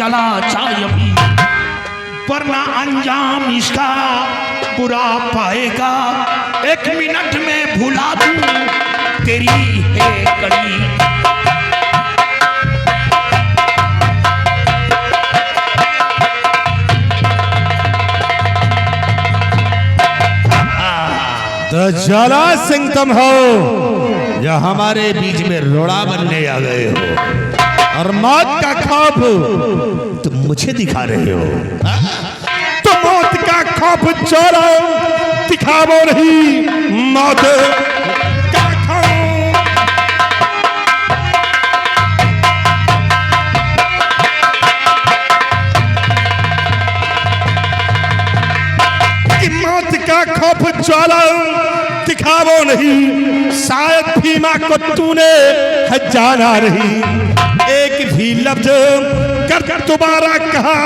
चला जाए अभी, वरना अंजाम इसका बुरा पाएगा। 1 मिनट में भुला दूं तेरी है कड़ी। तो ज्वाला सिंह तुम हो या हमारे बीच में रोड़ा बनने आ गए हो और मौत का खौफ तुम मुझे दिखा रहे हो। तो मौत का खौफ ज्वाला दिखावो नहीं, मौत का खौफ। कि मौत का खौफ ज्वाला दिखावो नहीं, शायद भीमा को तूने है जाना नहीं। एक भी लफ्ज कर दोबारा कहा,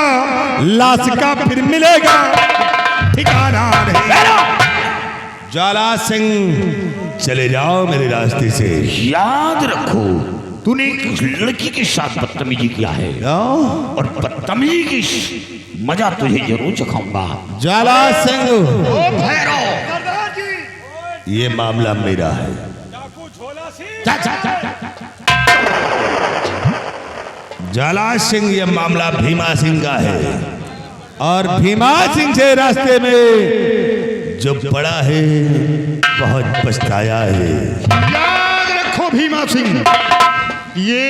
लाश का फिर मिलेगा ठिकाना नहीं। ज्वाला सिंह चले जाओ मेरे रास्ते से। याद रखो, तूने एक लड़की के साथ बदतमीजी किया है और बदतमीजी की मजा तुझे जरूर चखाऊंगा। ज्वाला सिंह, ओ भैरव, ये मामला मेरा है। जा, जा, जा, जा। ज्वाला सिंह, ये मामला भीमा सिंह का है और भीमा सिंह से रास्ते में जो पड़ा है बहुत पछताया है। याद रखो भीमा सिंह, ये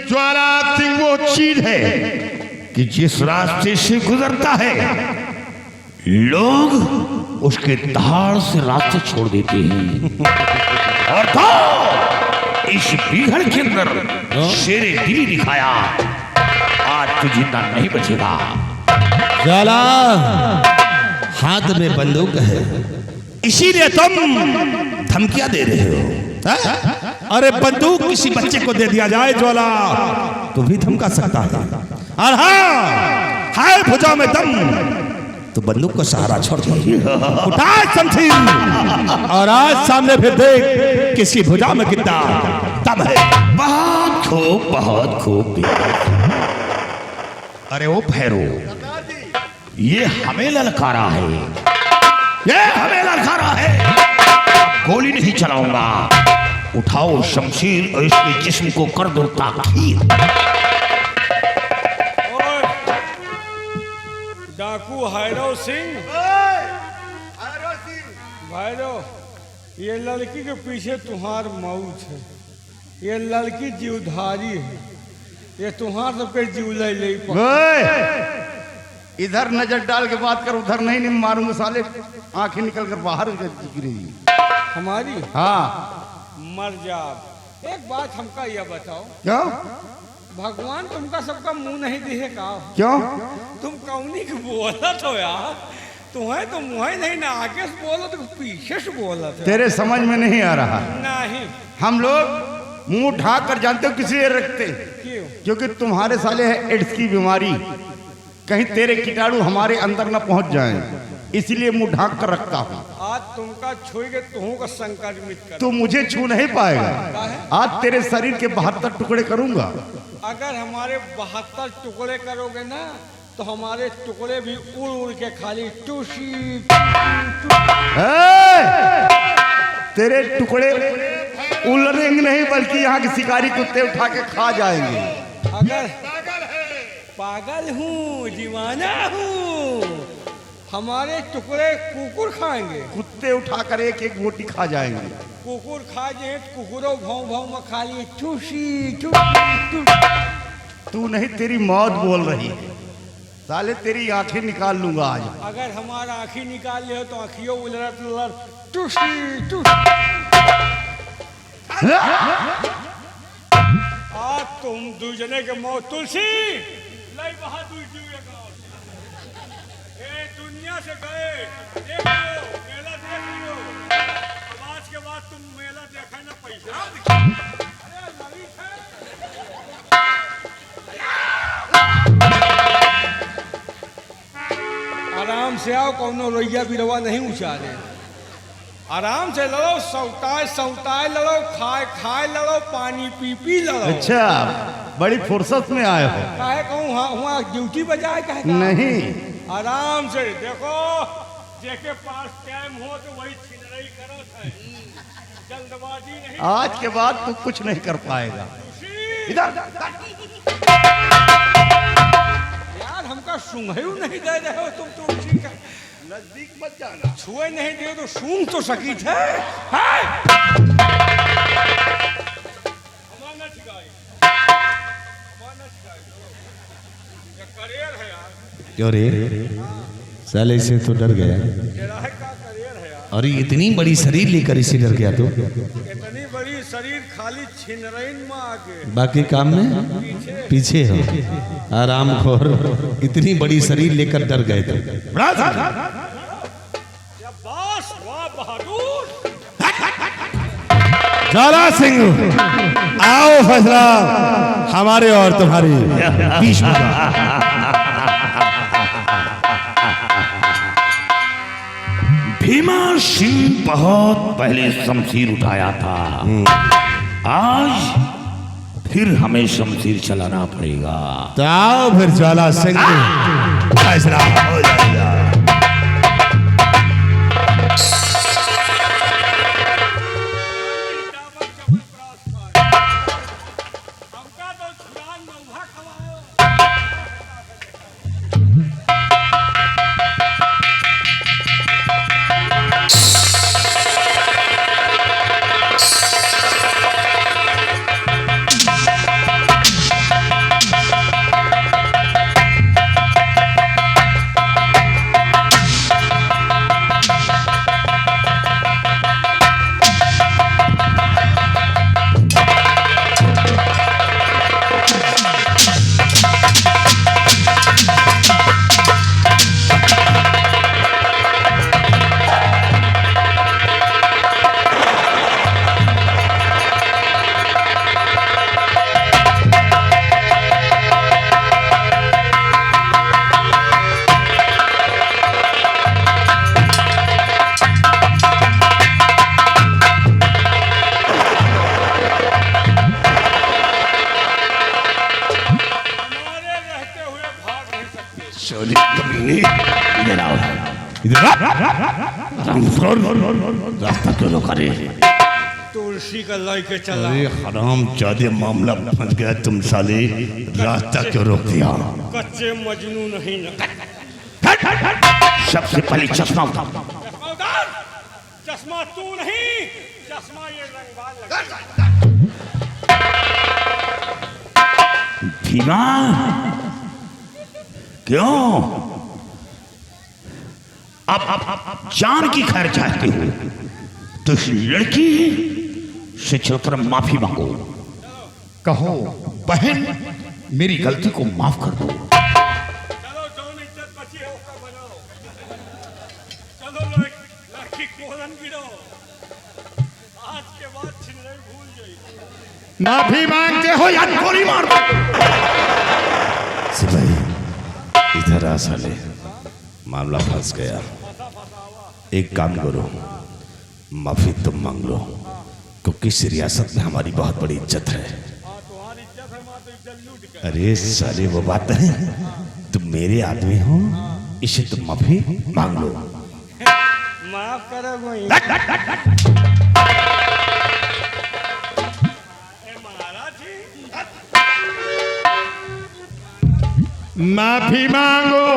ज्वाला सिंह वो चीज है कि जिस रास्ते से गुजरता है लोग उसके धाड़ से रास्ते छोड़ देते हैं। और तो इस बीघड़ के अंदर शेरे दिली दिखाया, आज तू जिंदा नहीं बचेगा। ज्वाला, हाथ में बंदूक है, इसीलिए तुम धमकियां दे रहे हो। अरे बंदूक किसी बच्चे को दे दिया जाए ज्वाला तो भी धमका सकता है, और हाँ हाय भुजा में दम तो बंदूक को सहारा छोड़ दो। उठा समझी, और आज सामने फिर देख किसकी भुजा में कितना दम है। बहुत खूब, बहुत खूब। अरे ओ भैरो, ये हमें ललकारा है, ये हमें ललकारा है। गोली नहीं चलाऊंगा, उठाओ शमशीर और इसके जिस्म को कर दो ताकीर। डाकू हैरो सिंह, भैरो, ये लड़की के पीछे तुम्हार मौत है। ये लड़की जीवधारी है, ये तुम्हार सबके जीव ले। इधर नजर डाल के बात कर, उधर नहीं मारूंगा साले, आंखें निकल कर बाहर गिरेगी हमारी। हाँ, मर जा। एक बात हमका यह बताओ, क्यों भगवान तुमका सबका मुंह नहीं दिए का? क्यों? तुम कौनी की बोला तो यार, तुम्हें तो मुँह नहीं ना, आगे से बोलो तो पीछे से बोला था। तेरे समझ में नहीं आ रहा। नहीं, हम लोग मुंह ढाक कर जानते हो किस लिए रखते? क्यों? क्योंकि तुम्हारे साले है एड्स की बीमारी, कहीं तेरे कीटाणु हमारे अंदर न पहुंच जाएं, इसलिए मुंह ढाक कर रखता हूँ। आज तुमका छुएगे तुम का संक्रमित कर। तू मुझे छू नहीं पाएगा। आज तेरे शरीर के 72 टुकड़े करूंगा। अगर हमारे 72 टुकड़े करोगे ना तो हमारे टुकड़े भी उड़ उड़ के खाली टूसी। तेरे टुकड़े उड़ेंगे नहीं, बल्कि यहाँ के शिकारी कुत्ते उठा के खा जाएंगे। अगर पागल हूँ, दीवाना हूँ, हमारे टुकड़े कुकुर खाएंगे। कुत्ते उठाकर एक एक रोटी खा जाएंगे। कुकुर खा जाए, कुकुरों भाव भाव में खाली ठूसी। तू नहीं, तेरी मौत बोल रही है साले, तेरी आंखें निकाल लूंगा आज। अगर हमारा आंखें निकाल ले तो आंखियों उलट उलट टूसी। आज तुम दूजने के मौत तुलसी लाई बहादुर दुनिया से गए, देख लो मेला, देख लो। आज के बाद तुम मेला देखा ना, पैसा आराम से आओ, कौनो रोइया बिरवा नहीं उछाले। आराम से लड़ो, सौताए सौताए लड़ो, खाए खाए लड़ो, पानी पी पी लड़ो। अच्छा, बड़ी फुर्सत में आए हो। काहे कहूँ वहाँ ड्यूटी बजाए काहे का? नहीं, आराम से देखो, जेके पास टाइम हो तो वही छिनरई करो है, जल्दबाजी नहीं। आज के बाद तू कुछ नहीं कर पाएगा। इधर यार हमका सूंघयू नहीं दे रहे हो तुम तुलसी का। नजदीक मत जाना। छुए नहीं दे तो सूंघ तो सकी थे। करियर है यार, क्यों रे साले से तो डर गया। तेरा है का करियर है यार। और इतनी बड़ी शरीर लेकर इसे डर गया तो इतनी बड़ी शरीर खाली छिनरइन में आके बाकी काम में पीछे हो। आराम खोर, इतनी बड़ी शरीर लेकर डर गए थे। बस वाह बहादुर। ज्वाला सिंह आओ, फैसला हमारे और तुम्हारी बीच में। भीमा सिंह बहुत पहले शमशीर उठाया था, आज फिर हमें शमशीर चलाना पड़ेगा। तो आओ फिर ज्वाला सिंह फैसला हो जाएगा। हमका तो छुरान नौहा खवाओ। रास्ता क्यों रोका रे? तुलसी का लाई के चला। अरे हराम जादे मामला फंस गया तुम साले, रास्ता क्यों रोक दिया? कच्चे मजनू नहीं न। सबसे पहले चश्मा उठा। चश्मा उतार। चश्मा तू नहीं, चश्मा ये रंगबाज लगा। भीमा क्यों अब जान की खैर चाहते हो तो इस लड़की से चलकर माफी मांगो। कहो बहन मेरी गलती को माफ कर दो। चलो जौन इज्जत बची है उसका बनाओ। चलो लड़की कोलन गिरो। आज के बाद छिनरई भूल गई। माफी मांगते हो या गोली मार दो। सिपाही इधर आ साले, मामला फंस गया। एक काम करो, माफी तुम मांग लो, क्योंकि इस रियासत में हमारी बहुत बड़ी इज्जत है। तुम्हारी इज्जत है मां तो इज्जत लूट गई। अरे साले वो बात है, तुम मेरे आदमी हो, इसे तुम माफी मांग लो। माफ करो वही। महाराज जी माफी मांगो,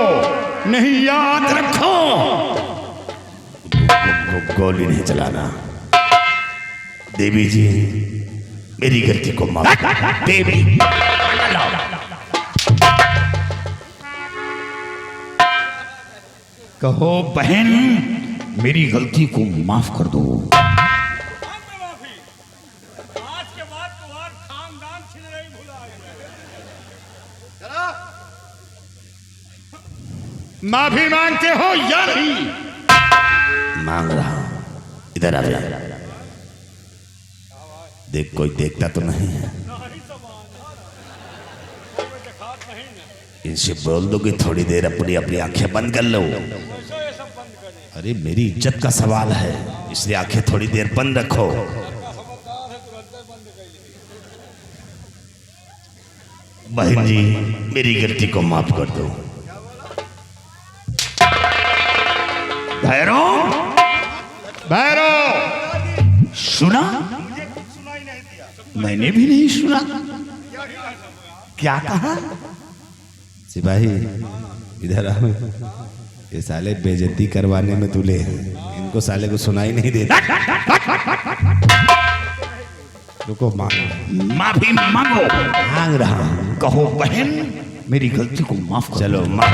नहीं याद रखो गोली नहीं चलाना। देवी जी मेरी गलती को माफ। देवी कहो बहन मेरी गलती को माफ कर दो। माफी। आज के बाद तुम्हारा खानदान छिनरई भुलाएगा। माफी मांगते हो या नहीं? मांग रहा हूं, इधर आ जा। देख कोई देखता तो नहीं है? इनसे बोल दो कि थोड़ी देर अपनी अपनी आंखें बंद कर लो। अरे मेरी इज्जत का सवाल है, इसलिए आंखें थोड़ी देर बंद रखो। बहन जी मेरी गलती को माफ कर दो। भैरव, भैरव, सुना? मैंने भी नहीं सुना। क्या कहा? सिपाही इधर आओ। ये साले बेइज्जती करवाने में तुले हैं, इनको साले को सुनाई नहीं देता। रुको, मांगो। माफी मांगो। मांग रहा हूं। कहो बहन मेरी गलती को माफ कर। चलो मांग।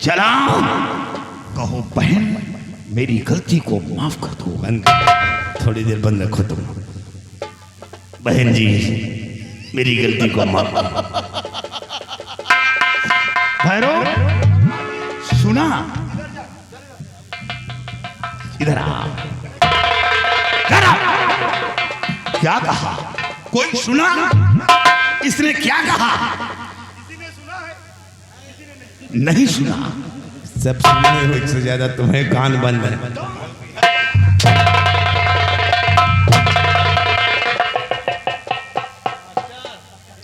चला, कहो बहन मेरी गलती को माफ कर दो। बंद कर। थोड़ी देर बंद रखो तुम। बहन जी मेरी गलती को माफ कर दो। भैरव, सुना? इधर आ। इधर आ। क्या कहा? कोई सुना? इसने क्या कहा? नहीं सुना। सब सुने हो, एक से ज्यादा तुम्हें कान बंद है।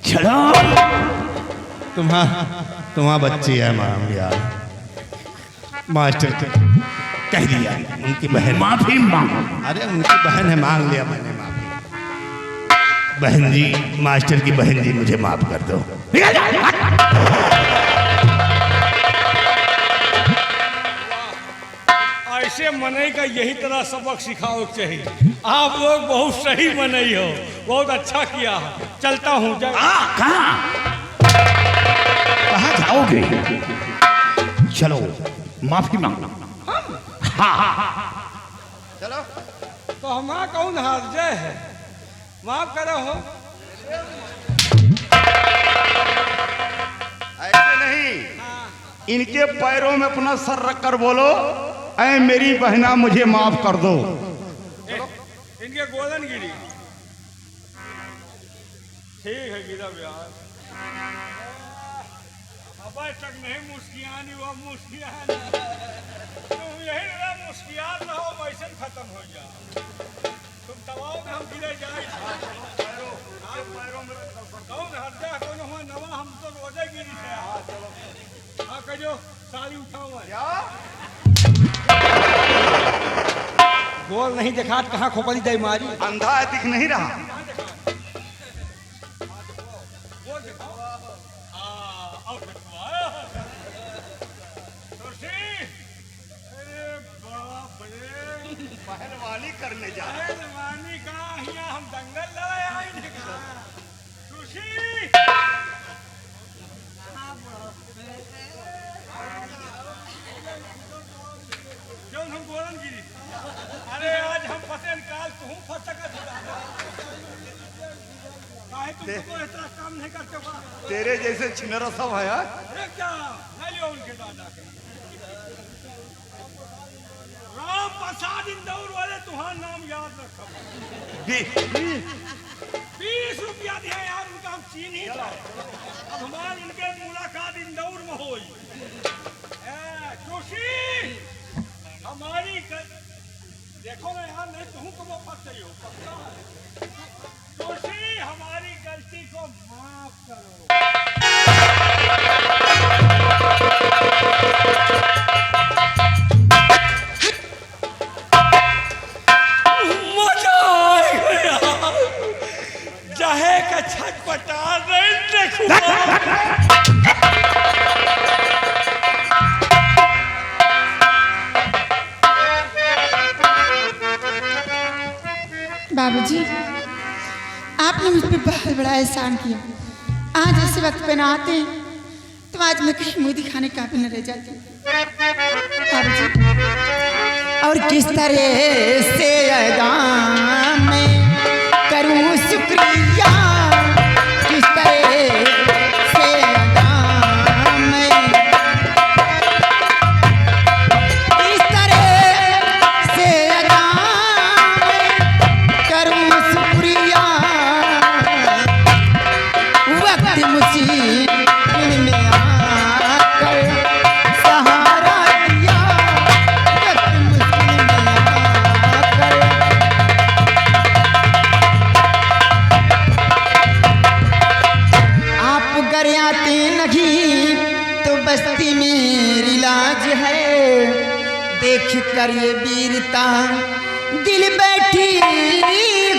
चलो, तुम्हारा बच्ची है माम यार। मास्टर कह दिया उनकी बहन। माफी मांगो। अरे उनकी बहन है, मांग लिया मैंने माफी। बहन जी, मास्टर की बहन जी मुझे माफ कर दो। ऐसे मनई का यही तरह सबक सिखाओ चाहिए। आप लोग बहुत सही मनई हो, बहुत अच्छा किया। चलता हूँ। कहाँ जाओगे? चलो माफी मांगना। चलो। तो हमारा कौन हाथ जय है, माफ करो हो। ऐसे नहीं, इनके पैरों में अपना सर रखकर बोलो, ऐ मेरी बहना मुझे माफ कर दो। इनके गोलन गिरी। ठीक है गिरा यार। अब तक नहीं मुस्कियानी, वो मुस्कियान। तुम यही ना मुस्कियात रहो, वैसे खत्म हो जा। तुम दबाओ में हम गिरे जाए। कौन हट जा, कौन हुआ नवा, हम तो रोजे गिरी थे। हाँ कहो सारी उठाओ। गोल नहीं देखा, कहाँ खोपड़ी दे मारी। अंधा है, दिख नहीं रहा। पहलवानी करने जा रहे। पहलवानी का यहाँ हम दंगल लड़ाए। क्यों हम गोलन गिरी? अरे आज हम फतेन काल तू फटका काहे तुम तो इतना काम नहीं करते हो? तेरे जैसे छिनरा सब है यार। अरे क्या नहीं लियो उनके दादा के। राम प्रसाद इंदौर वाले तुम्हारा नाम याद रखो। 20 रुपया दिया यार, उनका हम चीन ही था। अब हमारे इनके मुलाकात इंदौर में हुई। जोशी हमारी देखो ना यार, नहीं तुम तो वो फंस गई हो। जोशी हमारी गलती को माफ करो। मजा आएगा चाहे का छटपटा नहीं देखो। बाबूजी, आपने मुझ पर बहुत बड़ा एहसान किया। आज ऐसे वक्त पे ना आते तो आज मैं कहीं मुंह दिखाने काबिल न रह जाती। बाबूजी, और किस तरह से अदा मैं करूं शुक्रिया, किस तरह से अदा मैं, किस तरह से अदा मैं करूं शुक्रिया, वक्त मुसीबत में आकर सहारा दिया, बस्ती मेरी लाज है, देख कर ये वीरता दिल बैठी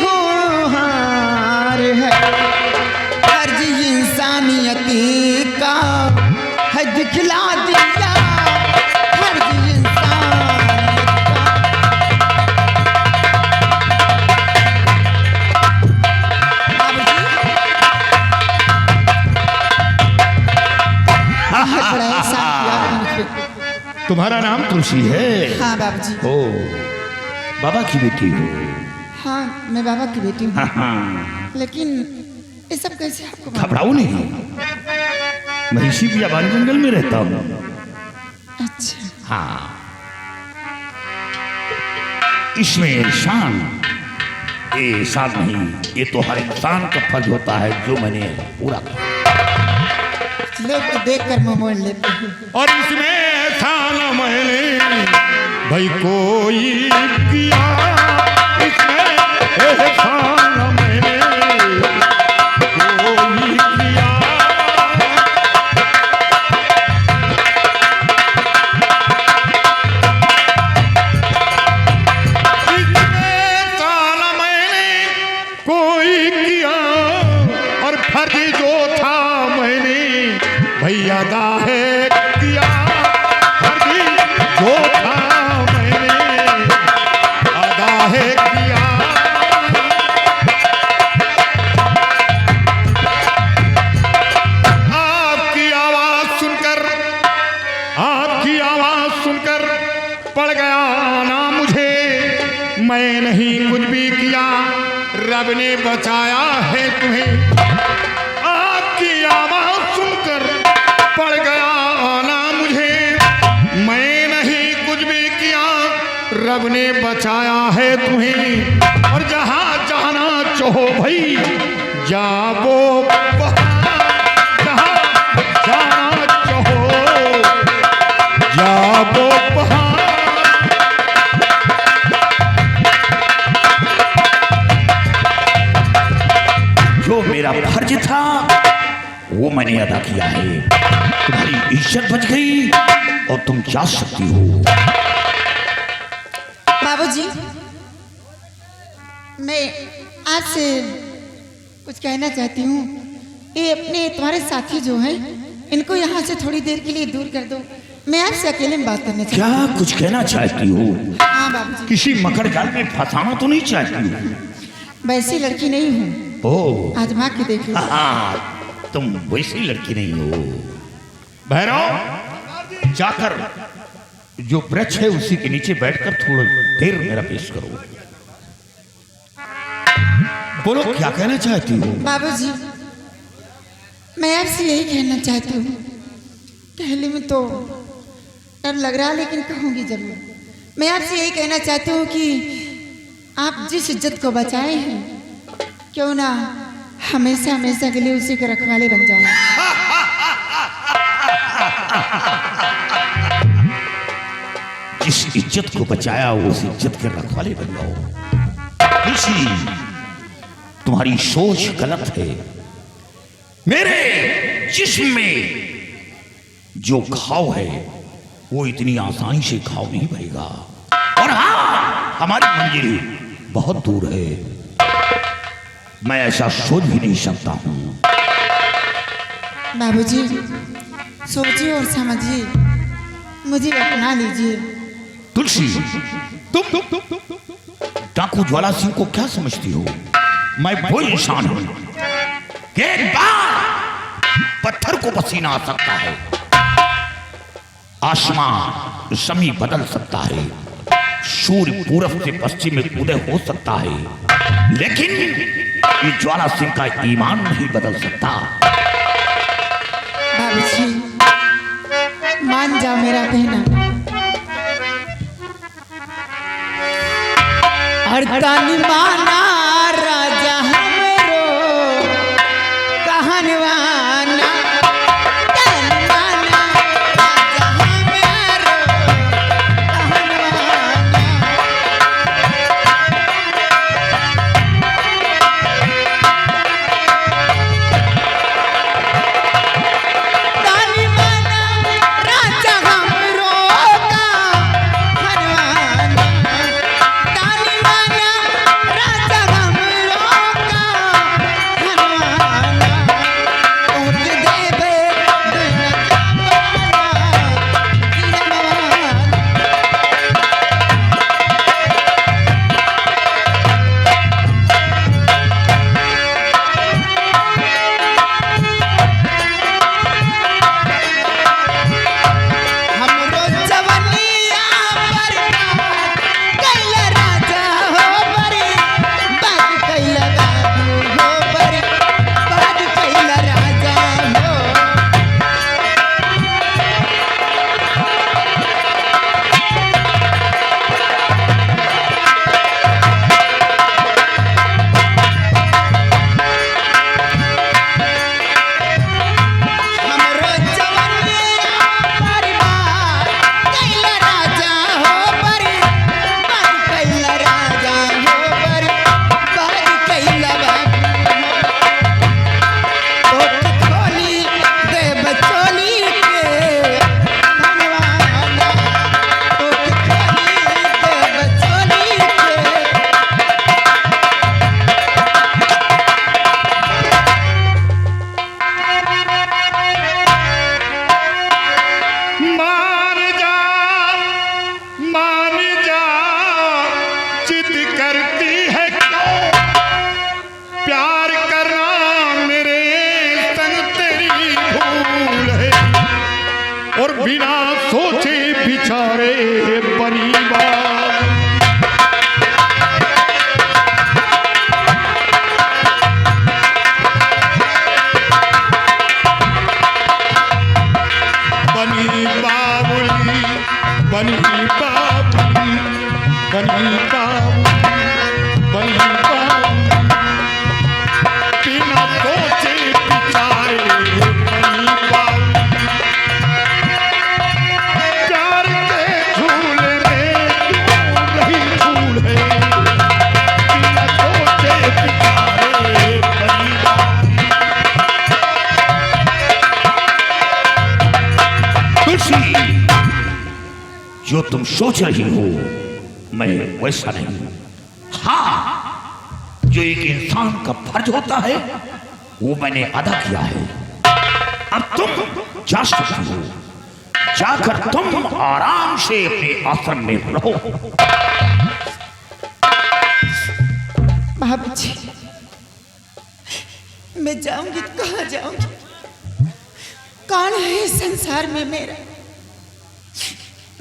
गुहार है। फर्ज इंसानियत का है दिखला दिया, फर्ज इंसानियत का। बहुत बड़ा एहसान किया आपने मुझ पे। तुम्हारा नाम तुलसी है? हाँ बाबूजी। ओ, बाबा की बेटी हो? हाँ मैं बाबा की बेटी हूँ। हाँ, हाँ। लेकिन ये सब कैसे आपको मालूम? घबराओ नहीं, मैं इसी बियाबान जंगल में रहता हूँ। अच्छा। हाँ, इसमें एहसान नहीं, ये तो हर इंसान का फर्ज होता है जो मैंने पूरा किया। लोग तो देख कर मुंह मोड़ लेते हैं। और इसमें एहसान मैंने भाई कोई किया, इसमें एहसान मैंने कोई किया। इसमें एहसान मैंने कोई किया, और फर्ज जो था मैंने भैया अदा है किया। फर्ज जो था मैंने अदा है किया। आपकी आवाज सुनकर पड़ गया ना मुझे, मैं नहीं कुछ भी किया, रब ने बचाया है तुम्हें। आपकी आवाज सुनकर पड़ गया ना मुझे, मैं नहीं कुछ भी किया, रब ने बचाया है तुम्हें। और जहां जाना चाहो भाई जाओ, जहां जाना चाहो जाओ पहाड़। जो मेरा फर्ज था वो मैंने अदा किया है। तुम्हारी इज्जत बच गई और तुम जा सकती हो। बाबूजी, मैं आपसे कुछ कहना चाहती हूँ। ये अपने तुम्हारे साथी जो हैं, इनको यहाँ से थोड़ी देर के लिए दूर कर दो। मैं आपसे अकेले में बात करना चाहती क्या कुछ कहना चाहती हो? हूँ। हाँ बाबूजी। किसी मकर जाल में फंसाना तो नहीं चाहती हो? वैसी लड़की नहीं हूँ, ओ, आजमा के देख लो। हाँ, तुम वैसी लड़की नहीं हो। भैरव, जाकर जो वृक्ष है उसी के नीचे बैठकर थोड़ा देर मेरा पेश करो। बोलो क्या कहना चाहती हो? बाबूजी, मैं आपसे यही कहना चाहती हूँ। पहले में तो डर लग रहा है, लेकिन कहूँगी जरूर। मैं आपसे यही कहना चाहती हूँ कि आप जिस इज्जत को बचाए हैं, क्यों ना हमेशा हमेशा के लिए उसी के रखवाले बन जाएं। जिस इज्जत को बचाया उस इज्जत के रखवाले बन जाओ। किसी तुम्हारी सोच गलत है। मेरे जिस्म में जो घाव है वो इतनी आसानी से घाव नहीं भरेगा। और हाँ, हमारी मंजिल बहुत दूर है। मैं ऐसा सोच भी नहीं सकता हूँ। बाबूजी, सोचिए और समझिए, मुझे अपना लीजिए। तुलसी, तुम डाकू ज्वाला सिंह को क्या समझती हो? मैं वो इंसान हूं कि एक बार पत्थर को पसीना आ सकता है, आसमान जमी बदल सकता है, सूर्य पूरब से पश्चिम में उदय हो सकता है, लेकिन ये ज्वाला सिंह का ईमान नहीं बदल सकता। बाबूजी, मान जाओ मेरा कहना। और तन माना राजा हमरो कहनवाना, तन माना राजा हमरो कहनवाना। तन माना बनी पाऊं, बनी पाऊं, बिना सोचे विचारे बनी पाऊं, प्यार के झूले में क्यों नहीं झूल है, बिना सोचे विचारे बनी पाऊं। तुलसी, जो तुम सोच रही हो मैं वैसा नहीं। हाँ, जो एक इंसान का फर्ज होता है वो मैंने अदा किया है। अब तुम जा सकती हो, जाकर तुम आराम से अपने आश्रम में रहो। बाबूजी, मैं जाऊंगी तो कहाँ जाऊंगी? कौन है इस संसार में मेरा?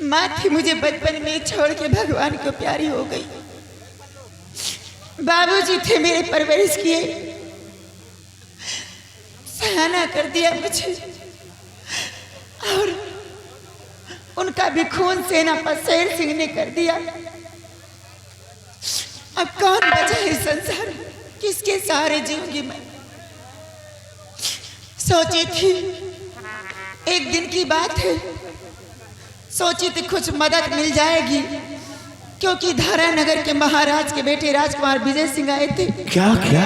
माँ थी मुझे बचपन में छोड़ के भगवान को प्यारी हो गई। बाबूजी थे मेरे परवरिश किए, सयाना कर दिया मुझे, और उनका भी खून सेना पर शेर सिंह ने कर दिया। अब कौन बचा है संसार में? किसके सहारे जीऊंगी मैं? सोची थी एक दिन की बात है, सोची थी कुछ मदद मिल जाएगी, क्योंकि धारा नगर के महाराज के बेटे राजकुमार विजय सिंह आए थे। क्या क्या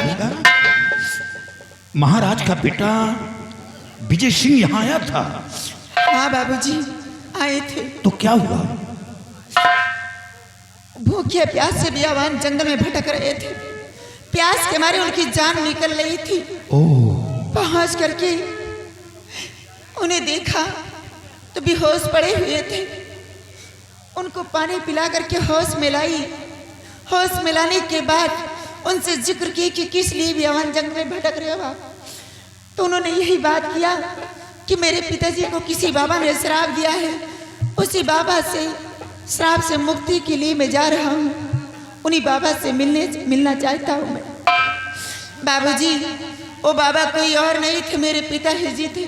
महाराज का बेटा विजय सिंह यहाँ आया था? हाँ बाबूजी, आए थे। तो क्या हुआ? भूखे प्यास से बियावान जंगल में भटक रहे थे। प्यास के मारे उनकी जान निकल रही थी। पहुंच करके उन्हें देखा तो बेहोश पड़े हुए थे। उनको पानी पिला करके होश में लाई। होश में लाने के बाद उनसे जिक्र किया कि किस लिए बियावान जंगल में भटक रहे हो आप? तो उन्होंने यही बात किया कि मेरे पिताजी को किसी बाबा ने श्राप दिया है, उसी बाबा से श्राप से मुक्ति के लिए मैं जा रहा हूँ। उन्हीं बाबा से मिलना चाहता हूँ मैं। बाबूजी, वो बाबा कोई और नहीं थे, मेरे पिताजी थे।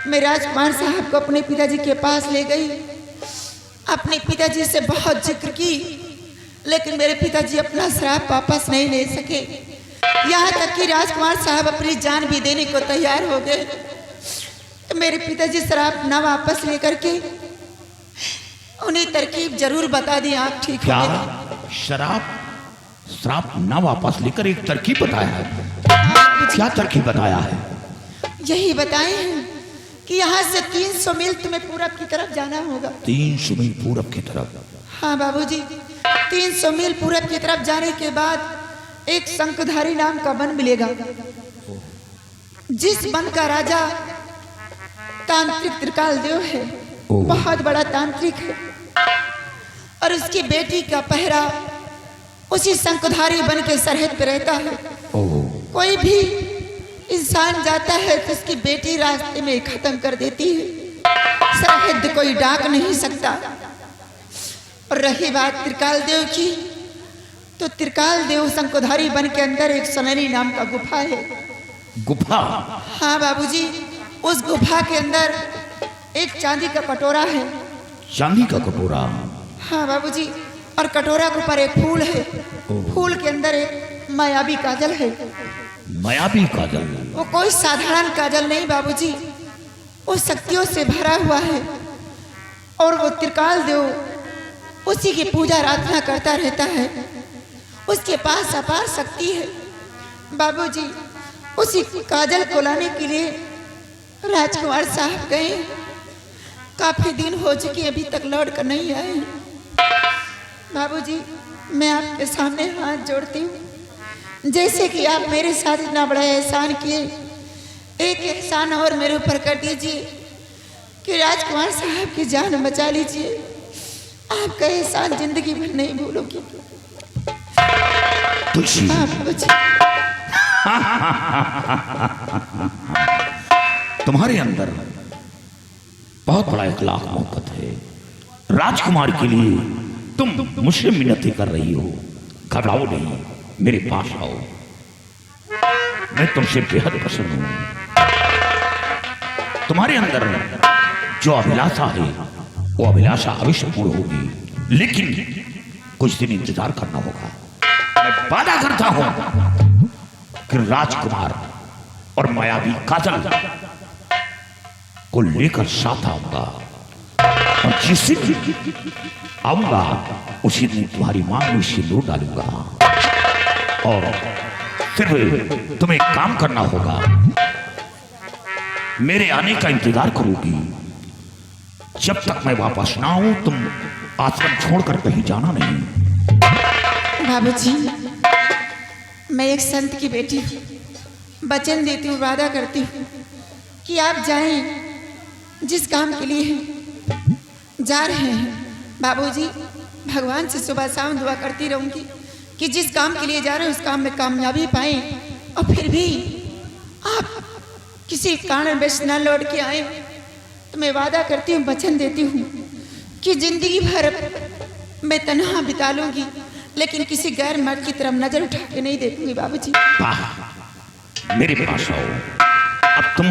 मैं राजकुमार साहब को अपने पिताजी के पास ले गई। अपने पिताजी से बहुत जिक्र की, लेकिन मेरे पिताजी अपना श्राप वापस नहीं ले सके। यहाँ तक कि राजकुमार साहब अपनी जान भी देने को तैयार हो गए। तो मेरे पिताजी श्राप ना वापस लेकर के उन्हें तरकीब जरूर बता दी, आप ठीक क्या हो? श्राप ना वापस लेकर एक तरकीब बताया है? क्या तरकीब बताया है? यही बताए हैं कि यहाँ से 300 मील तुम्हें पूरब की तरफ जाना होगा। 300 मील पूरब की तरफ? हाँ बाबूजी, 300 मील पूरब की तरफ जाने के बाद एक शंखधारी नाम का वन मिलेगा। जिस वन का राजा तांत्रिक त्रिकाल देव है, बहुत बड़ा तांत्रिक है, और उसकी बेटी का पहरा उसी शंखधारी वन के सरहद पे रहता है। कोई भी इंसान जाता है तो उसकी बेटी रास्ते में खत्म कर देती है। सरहद कोई डाक नहीं सकता। और रही बात त्रिकाल देव की, तो त्रिकाल देव शंखधारी वन के अंदर एक सोनेरी नाम का गुफा है। गुफा? हाँ बाबूजी, उस गुफा के अंदर एक चांदी का कटोरा है। चांदी का कटोरा? हाँ बाबूजी, और कटोरा के ऊपर एक फूल है। फूल के अंदर एक मायावी काजल है। मायावी काजल? वो कोई साधारण काजल नहीं बाबूजी, वो शक्तियों से भरा हुआ है। और वो त्रिकाल देव उसी की पूजा आराधना करता रहता है। उसके पास अपार शक्ति है बाबूजी। उसी काजल को लाने के लिए राजकुमार साहब गए। काफी दिन हो चुके, अभी तक लौट कर नहीं आए। बाबूजी, मैं आपके सामने हाथ जोड़ती हूँ, जैसे कि आप मेरे साथ इतना बड़ा एहसान किए, एक एहसान और मेरे ऊपर कर दीजिए कि राजकुमार साहब की जान बचा लीजिए। आपका एहसान जिंदगी भर नहीं भूलूंगी। तुलसी, तुम्हारे अंदर बहुत बड़ा इखलाक मोहब्बत है। राजकुमार के लिए तुम मुझसे मिन्नतें कर रही हो। घबराओ नहीं, मेरे पास आओ। मैं तुमसे बेहद पसंद हूं। तुम्हारे अंदर जो अभिलाषा है वो अभिलाषा अवश्य पूर्ण होगी, लेकिन कुछ दिन इंतजार करना होगा। मैं वादा करता हूं कि राजकुमार और मायावी काजल को लेकर साथ आऊंगा, और जिस दिन आऊंगा उसी दिन तुम्हारी मां में सिंदूर डालूंगा। और सिर्फ तुम्हें एक काम करना होगा, मेरे आने का इंतजार करोगी। जब तक मैं वापस ना आऊं तुम आश्रम छोड़कर कहीं जाना नहीं। बाबूजी, मैं एक संत की बेटी हूँ, वचन देती हूँ, वादा करती हूँ कि आप जाएं जिस काम के लिए जा रहे हैं। बाबूजी, भगवान से सुबह शाम दुआ करती रहूंगी कि जिस काम के लिए जा रहे हैं उस काम में कामयाबी पाएं, और फिर भी आप किसी कारणवश न लौट के आए तो मैं वादा करती हूँ, वचन देती हूँ कि जिंदगी भर मैं तन्हा बिता लूंगी, लेकिन किसी गैर मर्द की तरफ नजर उठा के नहीं देखूंगी। बाबूजी, मेरे पास आओ। अब तुम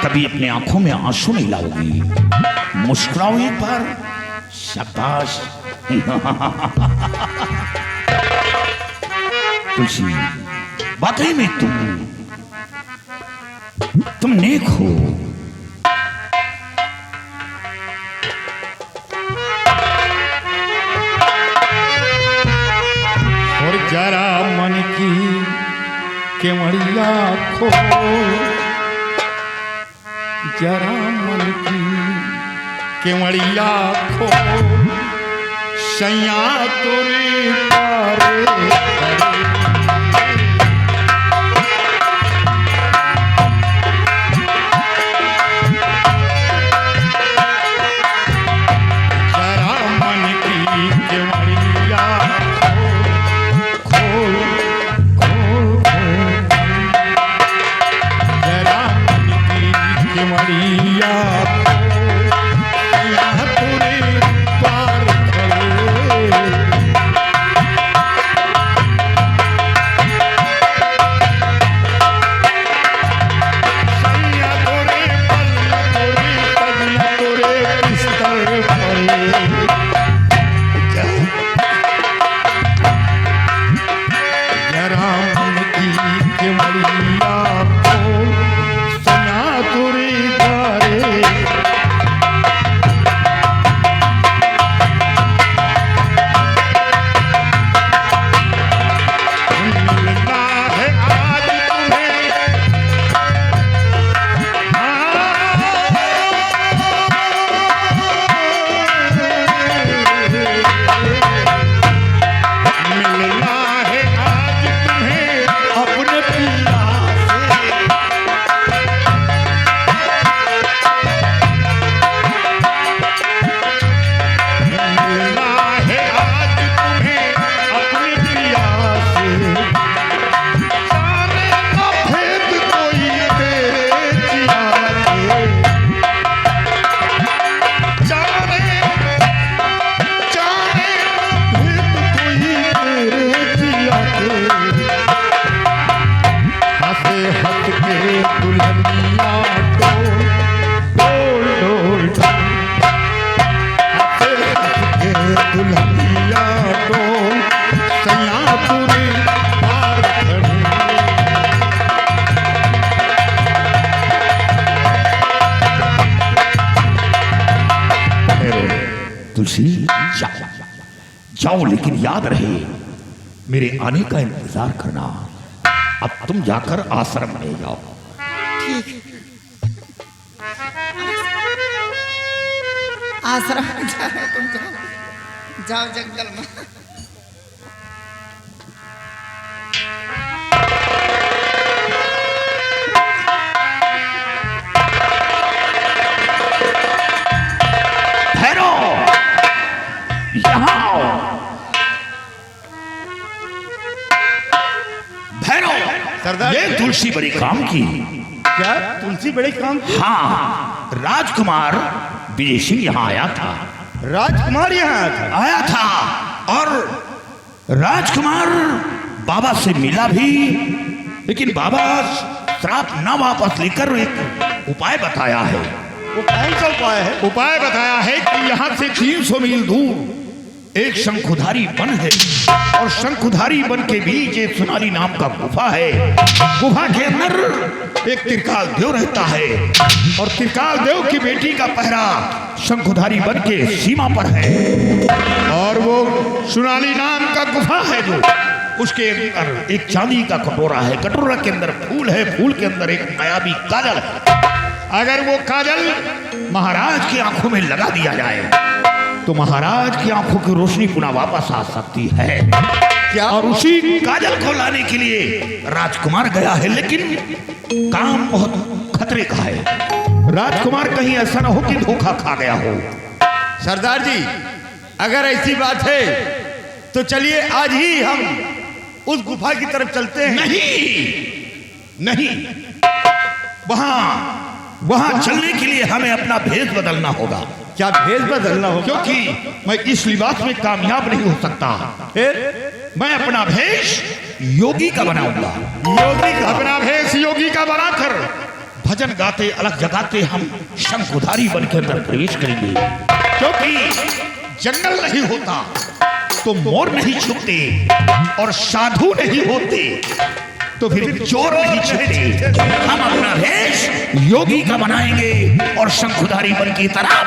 कभी अपनी आंखों में आंसू नहीं लाओगी। मुस्कुराओ एक बार। शाबाश। तुलसी, वाकई में तुम नेक हो। और जरा मन की केवड़िया खोल, जरा मन की केवड़िया खोल, सैया तोरे पारे जरा मन की केवड़िया खोल, खोल, जरा मन की केवड़िया तुलसी, जाओ, लेकिन याद रहे मेरे आने का इंतजार करना। अब तुम जाकर आश्रम में जाओ। ठीक है। आश्रम में जा रहे तुम, जाओ जंगल में। सरदार, ये तुलसी बड़ी काम की। क्या तुलसी बड़े काम की? हाँ, राजकुमार विजय सिंह यहाँ आया था। राजकुमार यहाँ आया था और राजकुमार बाबा से मिला भी, लेकिन बाबा श्राप न वापस लेकर एक उपाय बताया है। वो कौन सा उपाय है? उपाय बताया है कि यहाँ से 300 मील दूर एक शंखुधारी वन है और शंखुधारी वन के बीच एक सोनाली नाम का गुफा है। गुफा के अंदर एक त्रिकाल देव रहता है और त्रिकाल देव की बेटी का पहरा शंखुधारी वन के सीमा पर है। और वो सोनाली नाम का गुफा है जो उसके अंदर एक चांदी का कटोरा है, कटोरा के अंदर फूल है, फूल के अंदर एक नायाबी काजल है। अगर वो काजल महाराज की आंखों में लगा दिया जाए तो महाराज की आंखों की रोशनी पुनः वापस आ सकती है। क्या? और उसी काजल को लाने के लिए राजकुमार गया है, लेकिन काम बहुत खतरे का है। राजकुमार कहीं ऐसा ना हो कि धोखा खा गया हो। सरदार जी, अगर ऐसी बात है तो चलिए आज ही हम उस गुफा की तरफ चलते हैं। नहीं, वहां चलने के लिए हमें अपना भेष बदलना होगा। क्या भेष बदलना होगा? क्योंकि मैं इस लिबास में कामयाब नहीं हो सकता। फिर मैं अपना भेष योगी का बनाऊंगा। योगी का? अपना भेष योगी का बनाकर भजन गाते अलग जगाते हम शंखुधारी वन के अंदर प्रवेश करेंगे। क्योंकि जंगल नहीं होता तो मोर नहीं छुपते और साधु नहीं होते तो फिर चोर नहीं छुपते। हम अपना भेष योगी का बनाएंगे और शंखुधारी वन की तरफ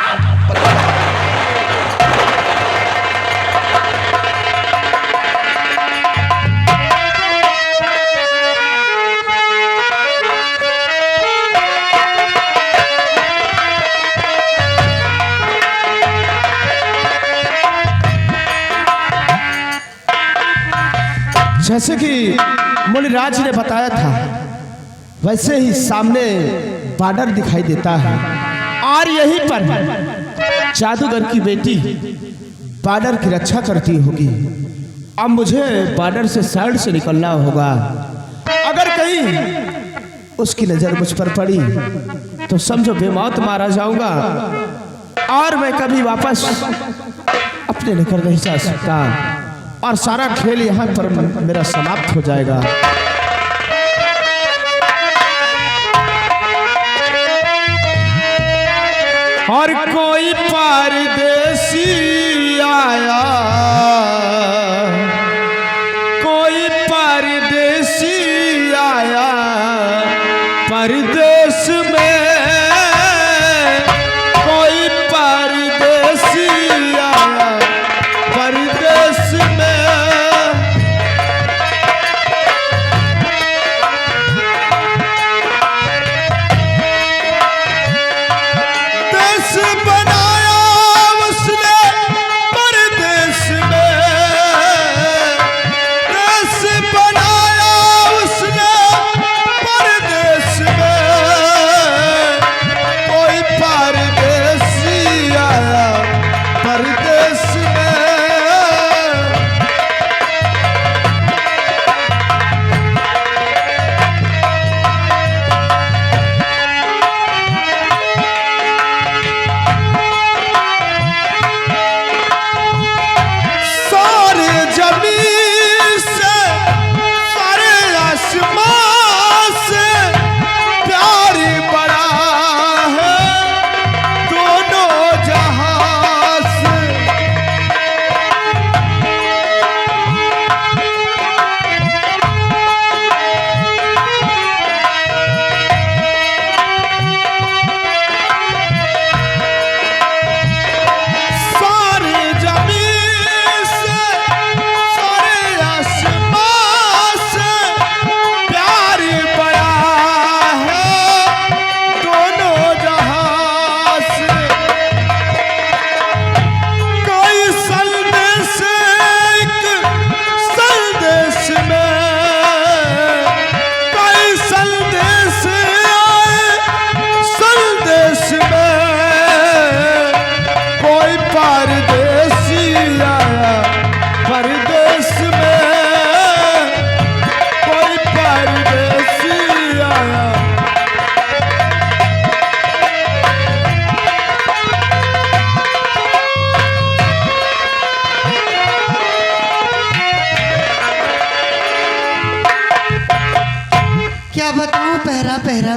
जैसे कि मुनिराज ने बताया था वैसे ही सामने बॉर्डर दिखाई देता है और यहीं पर जादूगर की बेटी बॉर्डर की रक्षा करती होगी। अब मुझे बॉर्डर से साइड से निकलना होगा। अगर कहीं उसकी नजर मुझ पर पड़ी तो समझो बेमौत मारा जाऊंगा और मैं कभी वापस अपने निकल नहीं जा सकता और सारा खेल यहाँ पर मेरा समाप्त हो जाएगा। और कोई परदेसी आया, कोई परदेसी आया परदेश में, कोई परदेसी आया परदेश में।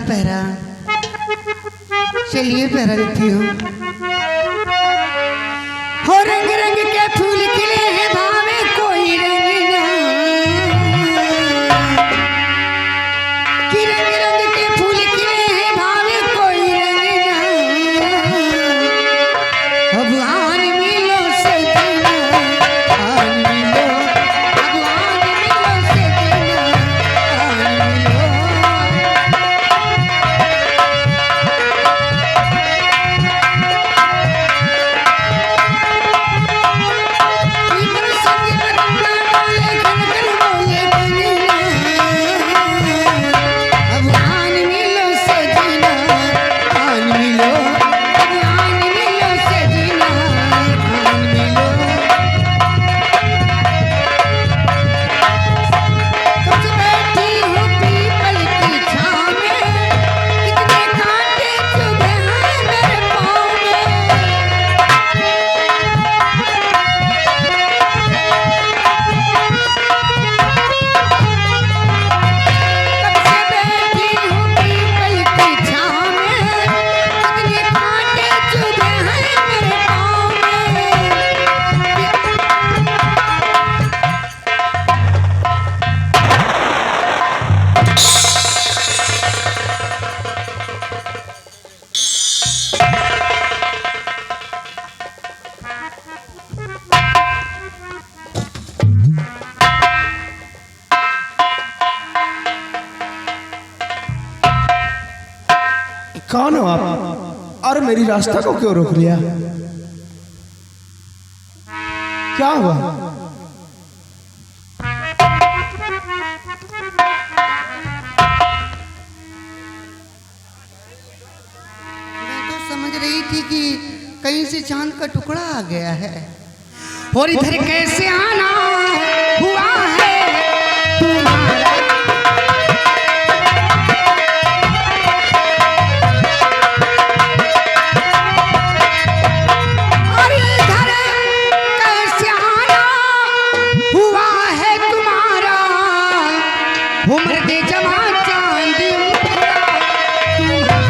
पहरा चलिए पहरा देती हूँ। हो रंग रंग के फूल खिले हैं भावे कोई रंग ना, कि रंग रंग के फूल खिले हैं भावे कोई रंग ना। अब आन मिलो सजना, आन मिलो, अब आन मिलो सजना, आन मिलो। इधर संग बरना बोले खनकर बोले कन्हैया, अब आन मिलो सजना, आन मिलो, अब आन मिलो सजना, आन मिलो। कब से बैठी हूँ पीपल की छाँव में, कितने कांटे चुभे हैं मेरे पाँव में। कब से बैठी हूँ पीपल की छाँव में, कितने कांटे चुभे हैं मेरे पाँव में। कौन हो आप और मेरी रास्ता को क्यों रोक लिया? क्या हुआ? मैं तो समझ रही थी कि कहीं से चांद का टुकड़ा आ गया है, और इधर कैसे आना हुआ है तुम्हारा। और इधर कैसे आना हुआ है तुम्हारा, उम्र दे जमा चांद मुखड़ा तुम्हारा।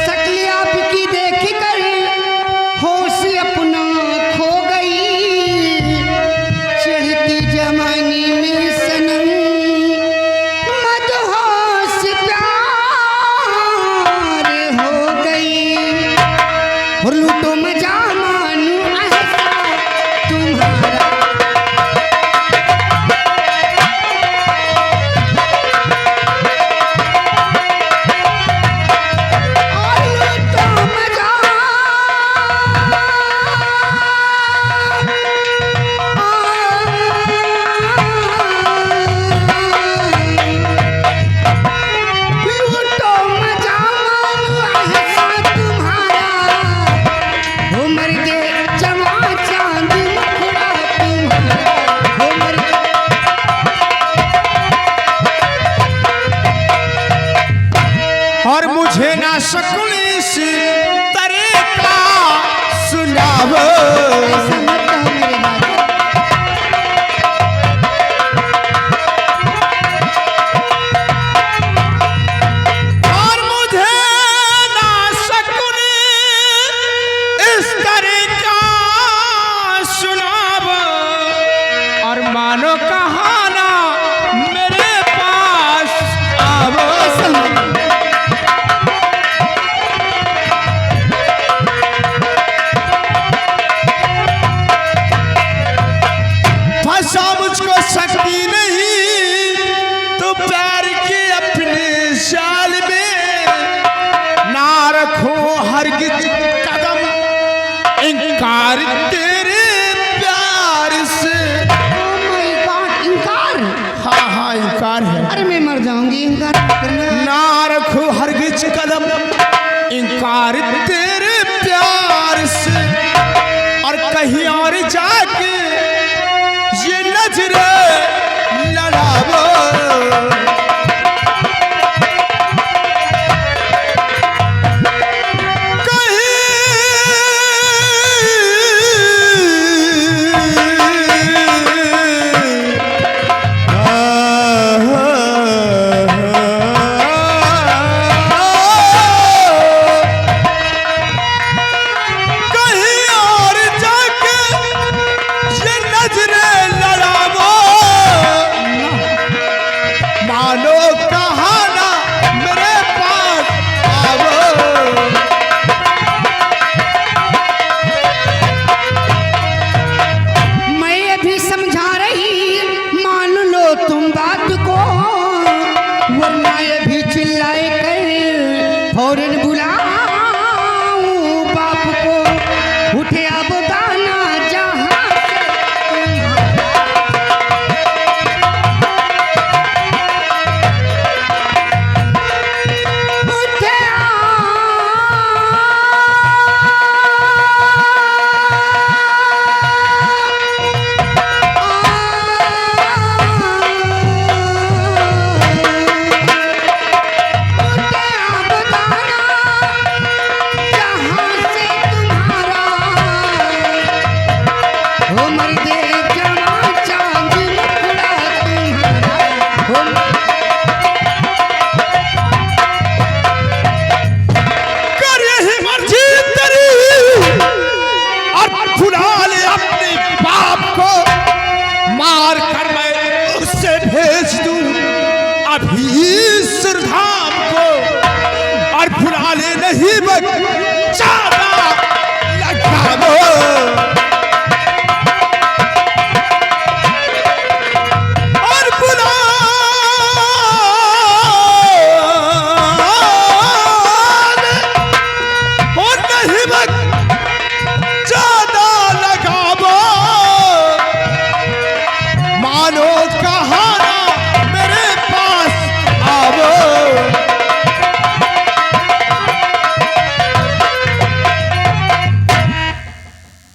सकली आपकी देख कर होश अपना खो गई, चढ़ती जमानी में सनम मदहोश प्यार हो गई, और लूटो मजा मानू ऐसा तुम्हारा। और लूटो मजा, लूटो मजा मानू ऐसा तुम्हारा, उम्र दे जमा चांद मुखड़ा तुम्हारा, उम्र और मुझे ना शकुन इस तरह का सुनावो। ऐसा मत कहो मेरे राजा। और मुझे ना शकुन इस तरह का सुनावो, और मानो कहाना मेरे पास आवो। ऐसा मत मर्दे जवां चांद मुखड़ा तुम्हारा कर यही मर्जी तेरी और भुला ले अपने बाप को, मार कर मैं उससे भेज दूं अभी सुरधाम को, और भुला ले नहीं बचाना लगा दो। और भुला ले और नहीं बचाना लगा दो। मानो कहाना मेरे पास आओ।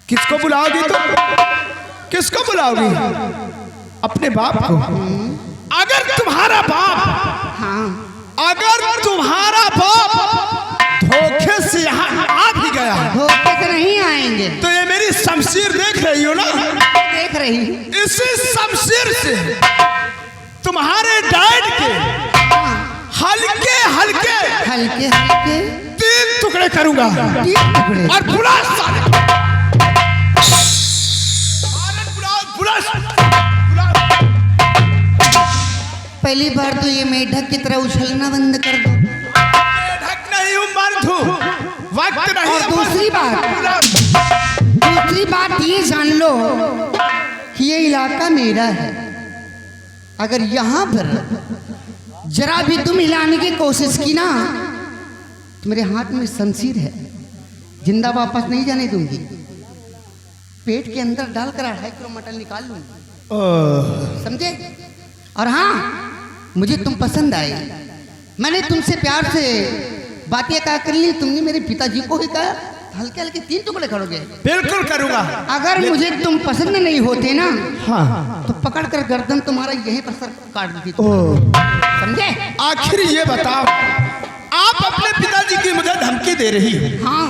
किसको बुलाओगी तुम? किसको बुलाओगी? अपने बाप को। अगर तुम्हारा बाप, अगर तुम्हारा बाप धोखे से यहाँ आ भी गया धोखे से नहीं आएंगे। तो ये मेरी शमशीर देख रही हो ना, देख रही हूँ। इसी शमशीर से तुम्हारे डैड के हल्के हल्के हल्के हल्के 3 टुकड़े करूंगा 3 टुकड़े। और बुला साले। बुला पहली बार तो ये मेढक की तरह उछलना बंद कर दो। ढक नहीं हूं, मर्द हूं, वक्त नहीं। और दूसरी बात ये जान लो कि ये इलाका मेरा है। अगर यहाँ पर जरा भी तुम हिलाने की कोशिश की ना तो मेरे हाथ में शमशीर है, जिंदा वापस नहीं जाने दूंगी। पेट के अंदर डालकर 2.5 किलो मटन निकाल लूंगी, समझे? और हाँ, मुझे तुम पसंद आए। मैंने तुमसे प्यार से बातें कहा कर ली, तुमने मेरे पिताजी को ही कहा हल्के हल्के 3 टुकड़े करोगे। बिल्कुल करूंगा। अगर मुझे तुम पसंद नहीं होते ना हाँ तो पकड़ कर गर्दन तुम्हारा यहीं पर सर काट देती, समझे? आखिर ये बताओ, आप अपने पिताजी की मुझे धमकी दे रही हो। हाँ,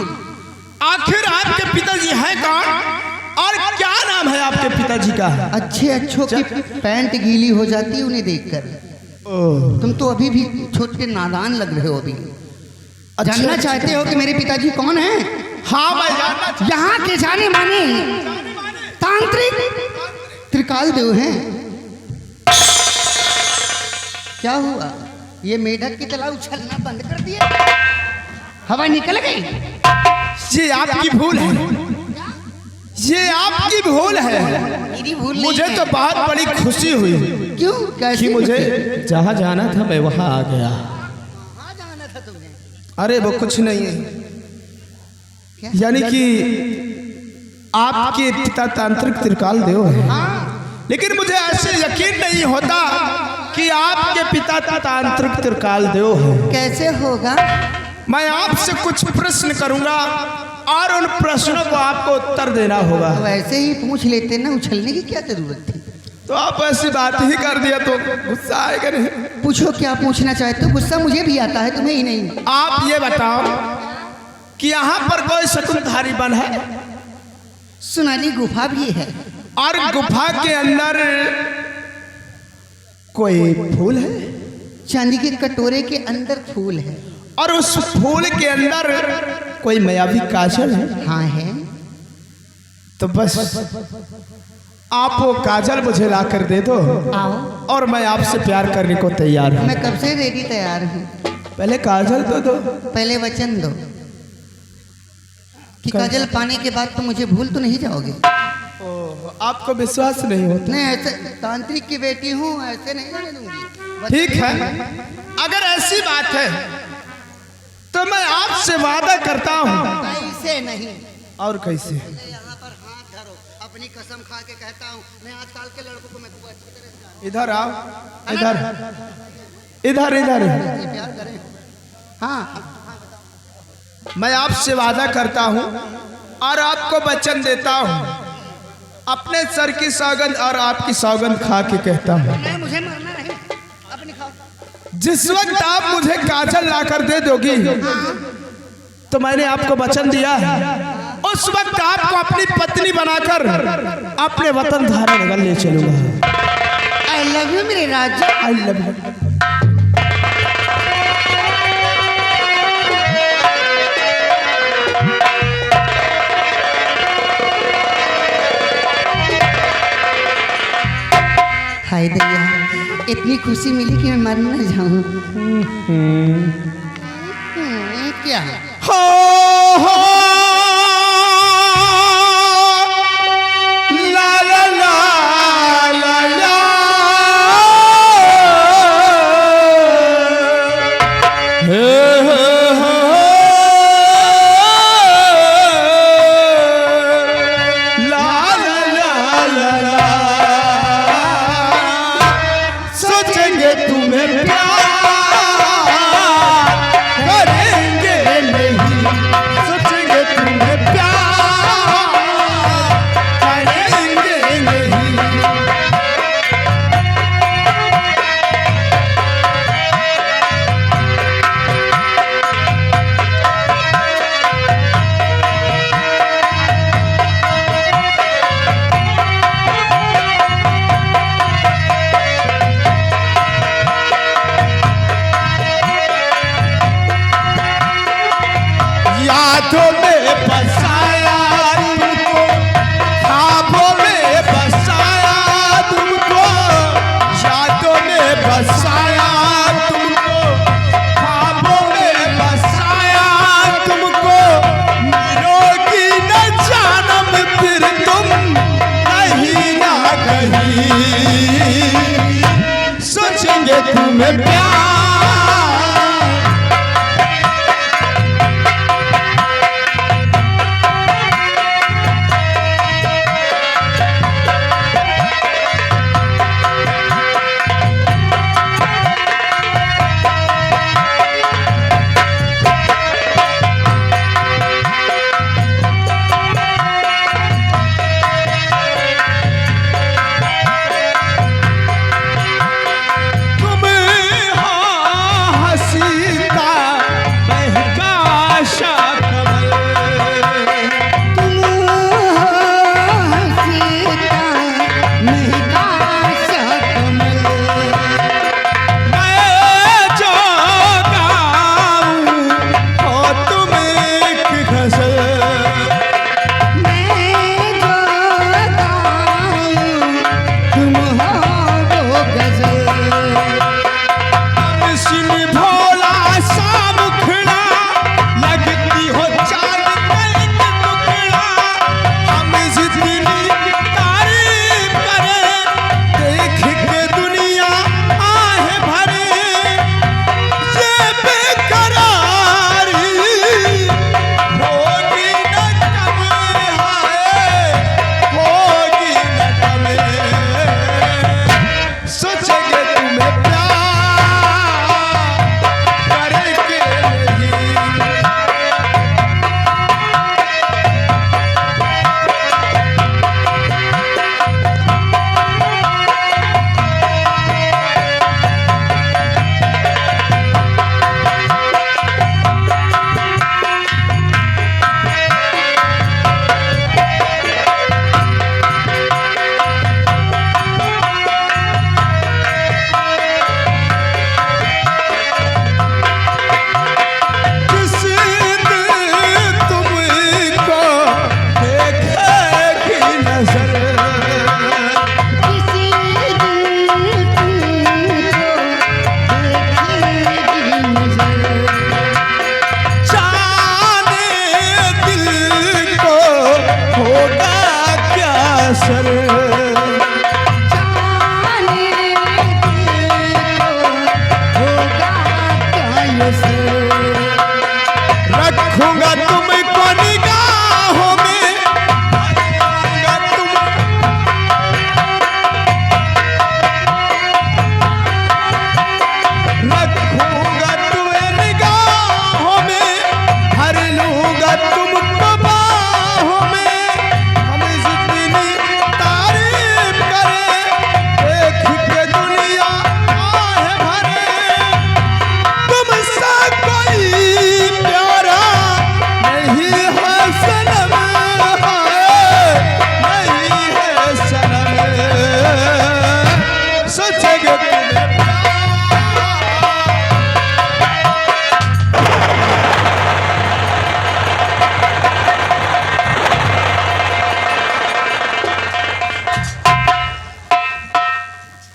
आखिर आपके पिताजी हैं कौन और क्या नाम है आपके पिताजी का? अच्छों की पैंट गीली हो जाती है उन्हें देखकर। तुम तो अभी भी छोटे नादान लग रहे हो। अभी जानना चाहते हो कि मेरे पिताजी कौन हैं? हाँ, मैं जानना चाहता हूं। यहाँ के जाने माने तांत्रिक त्रिकाल देव हैं। क्या हुआ? ये मेढक की तरह उछलना बंद कर दिया, हवा निकल गई। ये आपकी भूल है, ये आपकी भूल है। मेरी भूल नहीं मुझे है। तो बहुत बड़ी खुशी हुई क्यों? कैसे? कि मुझे जहाँ जाना था मैं वहाँ आ गया। कहाँ जाना था तुम्हें? अरे वो कुछ नहीं है, क्या? यानी कि आपके पिता तांत्रिक त्रिकाल देव है, लेकिन मुझे ऐसे यकीन नहीं होता कि आपके पिता तांत्रिक त्रिकाल देव है। कैसे होगा? मैं आपसे कुछ प्रश्न करूंगा और उन प्रश्नों को आपको उत्तर देना होगा। वैसे ही पूछ लेते ना, उछलने की क्या जरूरत थी? तो आप ऐसी बात ही कर दिया तो गुस्सा आएगा नहीं? पूछो क्या पूछना चाहते हो। गुस्सा मुझे भी आता है, तुम्हें ही नहीं। आप ये बताओ कि यहाँ पर कोई शकुनधारी वन है सुनाली गुफा भी है और गुफा के अंदर कोई फूल है? चांदी के कटोरे के अंदर फूल है। और उस फूल के अंदर कोई मायावी काजल है? हाँ है। तो बस आप वो काजल मुझे ला कर दे दो आओ, और मैं आपसे प्यार करने को तैयार हूँ। मैं कब से रेडी तैयार हूँ। पहले काजल तो दो। पहले वचन दो कि काजल पाने के बाद तो मुझे भूल तो नहीं जाओगे। आपको विश्वास नहीं होता? नहीं, ऐसे तांत्रिक की बेटी हूँ, ऐसे नहीं जाने दूंगी। ठीक है, अगर ऐसी बात है तो मैं आपसे वादा करता हूँ। ऐसे नहीं। और कैसे? यहाँ पर हाथ धरो, अपनी कसम खा के कहता हूँ, मैं आजकल के लड़कों को मैं खूब अच्छी तरह से जानता इधर आओ, इधर इधर इधर। हूँ। प्यार करें। हाँ, मैं आपसे वादा करता हूँ और आपको वचन देता हूँ, अपने सर की सौगंध और आपकी सौगंध खा के कहता हूँ, नहीं मुझे मरना नहीं, अपनी खाओ। जिस वक्त आप मुझे काजल लाकर दे दोगी तो मैंने आपको वचन दिया है, उस वक्त आपको अपनी पत्नी बनाकर अपने वतन धारा नगर ले चलूंगा। आई लव यू मेरे राजा। I love you. हाय दैया, इतनी खुशी मिली कि मैं मर न जाऊं। क्या हो ला ला ला ला ला ला ला ला ला सोचेंगे तुम्हें प्यार करेंगे नहीं, सोचेंगे तुम्हें प्यार करेंगे नहीं। यादों में बसाया तुमको, ख्वाबों में बसाया तुमको, यादों में बसाया तुमको, ख्वाबों में बसाया तुमको। मिलोगी न जानम फिर तुम कहीं ना कहीं, सोचेंगे तुम्हें प्यार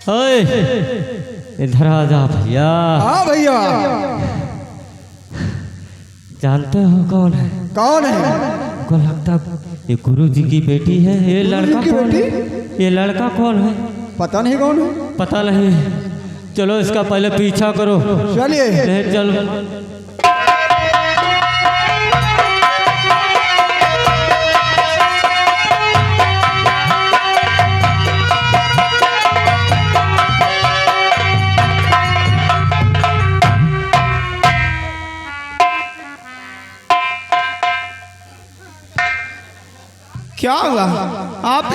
ओए इधर आ जा भैया। हाँ भैया। जानते हो कौन है? कौन है? को लगता ये गुरु जी की बेटी है। ये लड़का की कौन है? बेटी? ये लड़का कौन है? पता नहीं कौन है। पता नहीं। चलो इसका पहले पीछा करो। चलिए। ले चल। क्या हुआ? आप